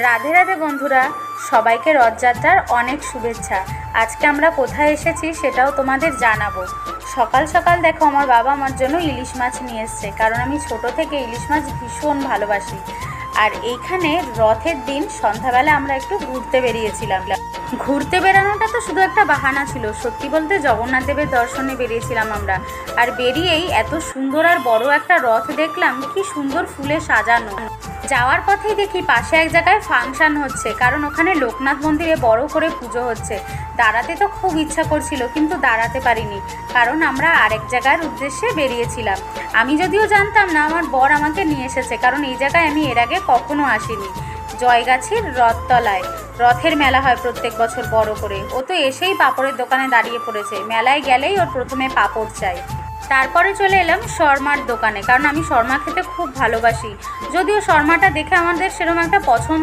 রাধে রাধে বন্ধুরা, সবাইকে রথযাত্রার অনেক শুভেচ্ছা। আজকে আমরা কোথায় এসেছি সেটাও তোমাদের জানাবো। সকাল সকাল দেখো, আমার বাবা আমার জন্য ইলিশ মাছ নিয়ে এসছে, কারণ আমি ছোট থেকে ইলিশ মাছ ভীষণ ভালোবাসি। আর এইখানে রথের দিন সন্ধ্যাবেলা আমরা একটু ঘুরতে বেরিয়েছিলাম। ঘুরতে বেরানোটা তো শুধু একটা বাহানা ছিল, সত্যি বলতে জগন্নাথ দেবের দর্শনে বেরিয়েছিলাম আমরা। আর বেরিয়েই এত সুন্দর আর বড় একটা রথ দেখলাম, কি সুন্দর ফুলে সাজানো। যাওয়ার পথেই দেখি পাশে এক জায়গায় ফাংশন হচ্ছে, কারণ ওখানে লোকনাথ মন্দিরে বড় করে পুজো হচ্ছে। দাঁড়াতে তো খুব ইচ্ছা করছিল, কিন্তু দাঁড়াতে পারিনি, কারণ আমরা আরেক জায়গার উদ্দেশ্যে বেরিয়েছিলাম। আমি যদিও জানতাম না, আমার বর আমাকে নিয়ে এসেছে, কারণ এই জায়গায় আমি এর আগে কখনো আসিনি। জয়গাছির রথতলায় রথের মেলা হয় প্রত্যেক বছর বড় করে। ও তো এসেই পাঁপড়ের দোকানে দাঁড়িয়ে পড়েছে। মেলায় গেলেই ওর প্রথমে পাঁপড় চাই। তারপরে চলে এলাম শর্মার দোকানে, কারণ আমি শর্মা খেতে খুব ভালোবাসি। যদিও শর্মাটা দেখে আমাদের সেরকম একটা পছন্দ